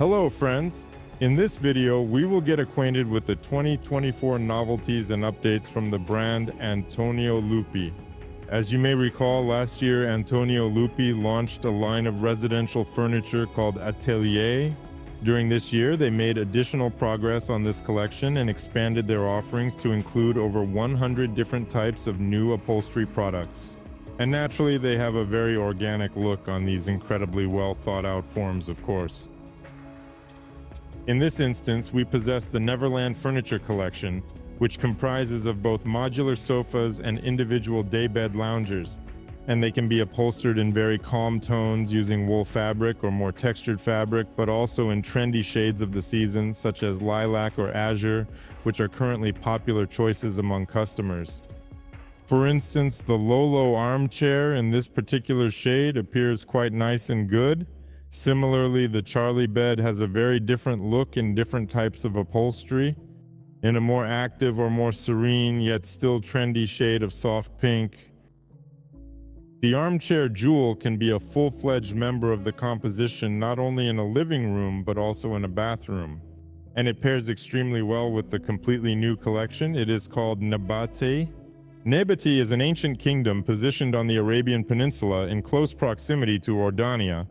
Hello friends! In this video, we will get acquainted with the 2024 novelties and updates from the brand antoniolupi. As you may recall, last year antoniolupi launched a line of residential furniture called Atelier. During this year, they made additional progress on this collection and expanded their offerings to include over 100 different types of new upholstery products. And naturally, they have a very organic look on these incredibly well thought out forms, of course. In this instance, we possess the Neverland Furniture Collection, which comprises of both modular sofas and individual daybed loungers, and they can be upholstered in very calm tones using wool fabric or more textured fabric, but also in trendy shades of the season, such as lilac or azure, which are currently popular choices among customers. For instance, the Lolo armchair in this particular shade appears quite nice and good. Similarly, the Charlie bed has a very different look in different types of upholstery. In a more active or more serene, yet still trendy shade of soft pink. The armchair jewel can be a full-fledged member of the composition not only in a living room but also in a bathroom. And it pairs extremely well with the completely new collection. It is called Nabba. Nabba is an ancient kingdom positioned on the Arabian Peninsula in close proximity to Jordania.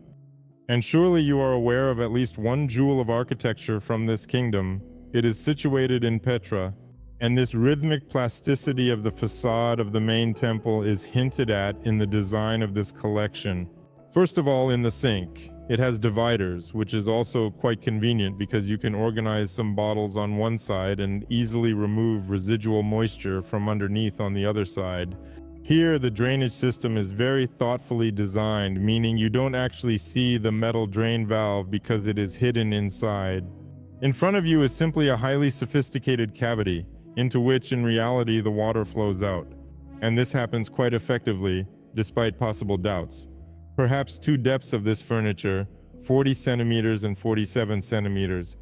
And surely you are aware of at least one jewel of architecture from this kingdom. It is situated in Petra, and this rhythmic plasticity of the facade of the main temple is hinted at in the design of this collection. First of all, in the sink, it has dividers, which is also quite convenient because you can organize some bottles on one side and easily remove residual moisture from underneath on the other side. Here, the drainage system is very thoughtfully designed, meaning you don't actually see the metal drain valve because it is hidden inside. In front of you is simply a highly sophisticated cavity, into which in reality the water flows out. And this happens quite effectively, despite possible doubts. Perhaps two depths of this furniture, 40 centimeters and 47 centimeters.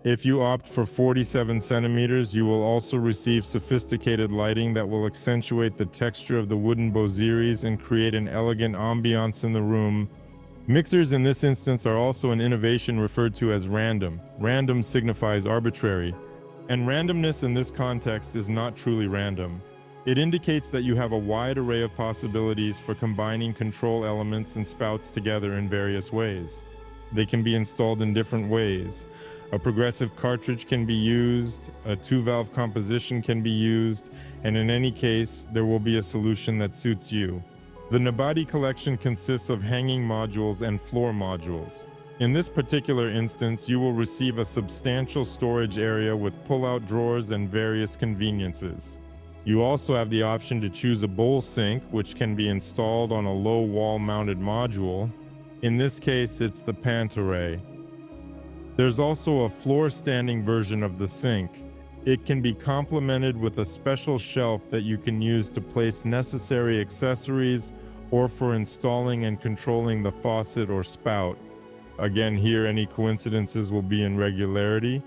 If you opt for 47 centimeters, you will also receive sophisticated lighting that will accentuate the texture of the wooden boseries and create an elegant ambiance in the room. Mixers in this instance are also an innovation referred to as random. Random signifies arbitrary, and randomness in this context is not truly random. It indicates that you have a wide array of possibilities for combining control elements and spouts together in various ways. They can be installed in different ways. A progressive cartridge can be used, a two-valve composition can be used, and in any case, there will be a solution that suits you. The Nabba collection consists of hanging modules and floor modules. In this particular instance, you will receive a substantial storage area with pull-out drawers and various conveniences. You also have the option to choose a bowl sink, which can be installed on a low wall-mounted module. In this case, it's the Pantare. There's also a floor-standing version of the sink. It can be complemented with a special shelf that you can use to place necessary accessories or for installing and controlling the faucet or spout. Again, here any coincidences will be in regularity.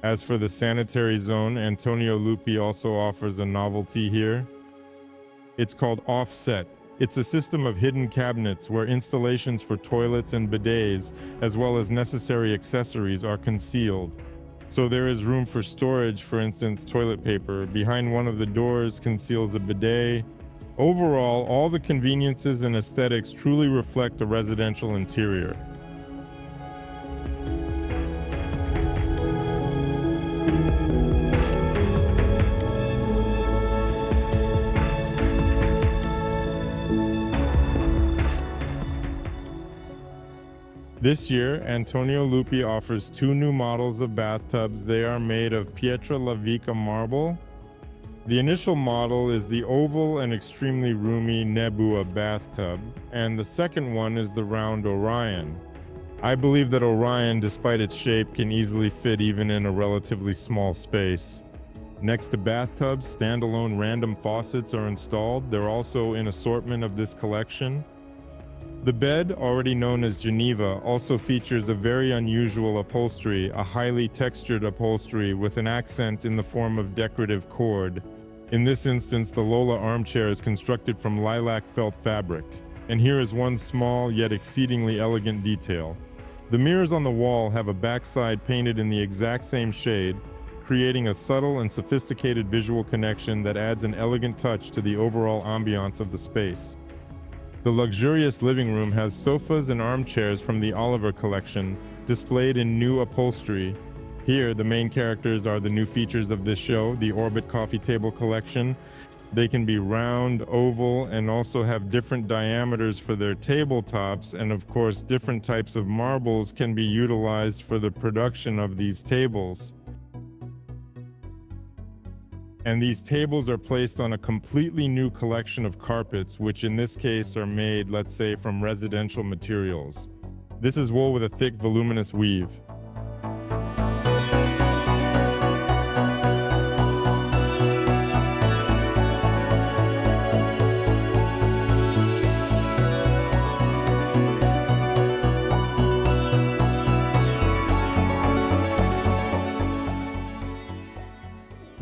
As for the sanitary zone, antoniolupi also offers a novelty here. It's called Offset. It's a system of hidden cabinets where installations for toilets and bidets, as well as necessary accessories, are concealed. So there is room for storage, for instance, toilet paper. Behind one of the doors conceals a bidet. Overall, all the conveniences and aesthetics truly reflect a residential interior. This year, antoniolupi offers two new models of bathtubs. They are made of Pietra Lavica marble. The initial model is the oval and extremely roomy Nabba bathtub, and the second one is the round Orion. I believe that Orion, despite its shape, can easily fit even in a relatively small space. Next to bathtubs, standalone random faucets are installed. They're also in assortment of this collection. The bed, already known as Geneva, also features a very unusual upholstery, a highly textured upholstery with an accent in the form of decorative cord. In this instance, the Lola armchair is constructed from lilac felt fabric. And here is one small yet exceedingly elegant detail. The mirrors on the wall have a backside painted in the exact same shade, creating a subtle and sophisticated visual connection that adds an elegant touch to the overall ambiance of the space. The luxurious living room has sofas and armchairs from the Oliver collection, displayed in new upholstery. Here, the main characters are the new features of this show, the Orbit coffee table collection. They can be round, oval, and also have different diameters for their tabletops, and of course, different types of marbles can be utilized for the production of these tables. And these tables are placed on a completely new collection of carpets, which in this case are made, let's say, from residential materials. This is wool with a thick, voluminous weave.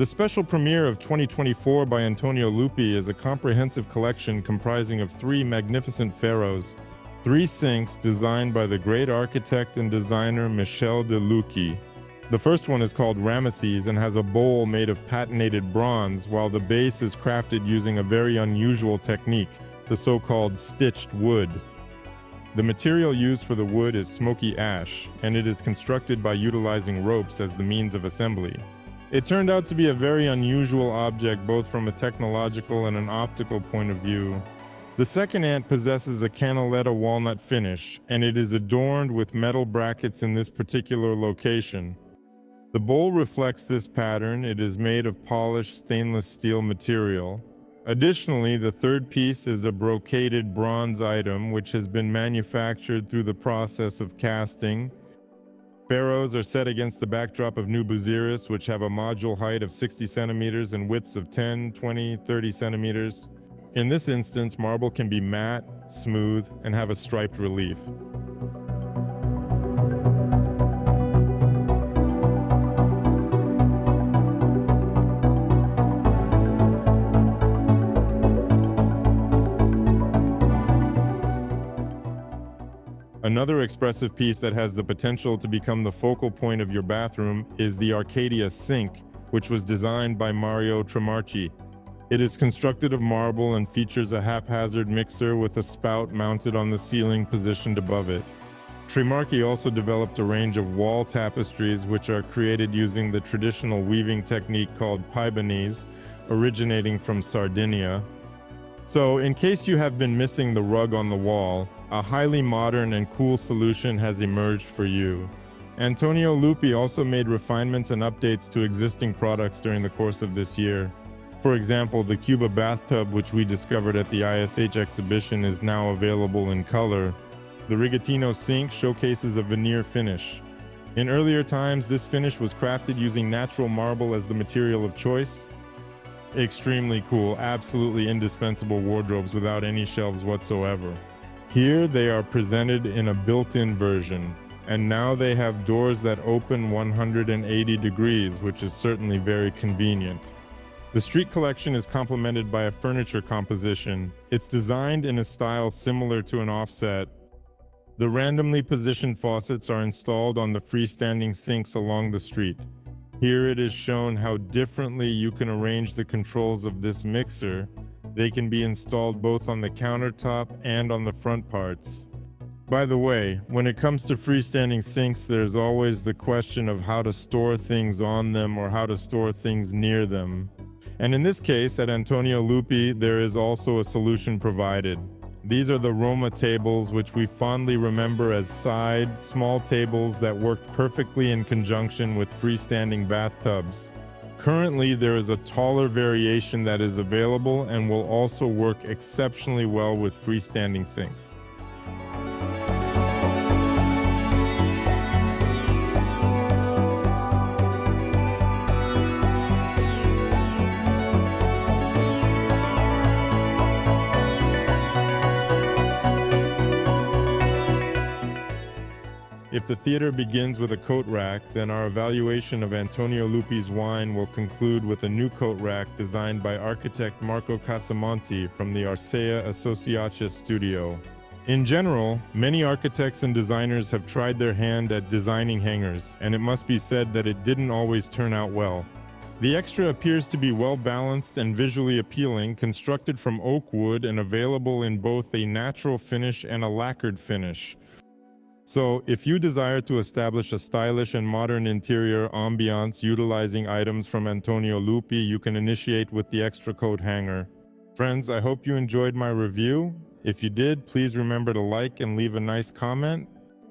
The special premiere of 2024 by AntonioluPi is a comprehensive collection comprising of 3 magnificent pharaohs, 3 sinks designed by the great architect and designer Michel de Lucchi. The first one is called Ramesses and has a bowl made of patinated bronze, while the base is crafted using a very unusual technique, the so-called stitched wood. The material used for the wood is smoky ash, and it is constructed by utilizing ropes as the means of assembly. It turned out to be a very unusual object both from a technological and an optical point of view. The second ant possesses a canaletta walnut finish, and it is adorned with metal brackets in this particular location. The bowl reflects this pattern. It is made of polished stainless steel material. Additionally, the third piece is a brocaded bronze item which has been manufactured through the process of casting. Pharaohs are set against the backdrop of new Busiris, which have a module height of 60 centimeters and widths of 10, 20, 30 centimeters. In this instance, marble can be matte, smooth, and have a striped relief. Another expressive piece that has the potential to become the focal point of your bathroom is the Arcadia sink, which was designed by Mario Tremarchi. It is constructed of marble and features a haphazard mixer with a spout mounted on the ceiling positioned above it. Tremarchi also developed a range of wall tapestries which are created using the traditional weaving technique called Paibanese, originating from Sardinia. So, in case you have been missing the rug on the wall, a highly modern and cool solution has emerged for you. AntonioluPi also made refinements and updates to existing products during the course of this year. For example, the Cuba bathtub, which we discovered at the ISH exhibition, is now available in color. The Rigatino sink showcases a veneer finish. In earlier times, this finish was crafted using natural marble as the material of choice. Extremely cool, absolutely indispensable wardrobes without any shelves whatsoever. Here they are presented in a built-in version, and now they have doors that open 180 degrees, which is certainly very convenient. The street collection is complemented by a furniture composition. It's designed in a style similar to an offset. The randomly positioned faucets are installed on the freestanding sinks along the street. Here it is shown how differently you can arrange the controls of this mixer. They can be installed both on the countertop and on the front parts. By the way, when it comes to freestanding sinks, there's always the question of how to store things on them or how to store things near them. And in this case, at AntonioluPi, there is also a solution provided. These are the Roma tables, which we fondly remember as side, small tables that worked perfectly in conjunction with freestanding bathtubs. Currently, there is a taller variation that is available and will also work exceptionally well with freestanding sinks. If the theater begins with a coat rack, then our evaluation of AntonioluPi's wine will conclude with a new coat rack designed by architect Marco Casamonti from the Arcea Associates studio. In general, many architects and designers have tried their hand at designing hangers, and it must be said that it didn't always turn out well. The extra appears to be well balanced and visually appealing, constructed from oak wood and available in both a natural finish and a lacquered finish. So, if you desire to establish a stylish and modern interior ambiance utilizing items from AntonioluPi, you can initiate with the extra coat hanger. Friends, I hope you enjoyed my review. If you did, please remember to like and leave a nice comment.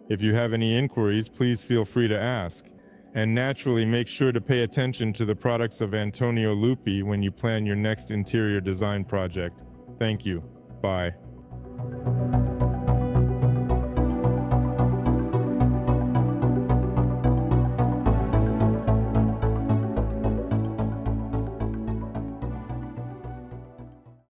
If you have any inquiries, please feel free to ask. And naturally, make sure to pay attention to the products of AntonioluPi when you plan your next interior design project. Thank you. Bye.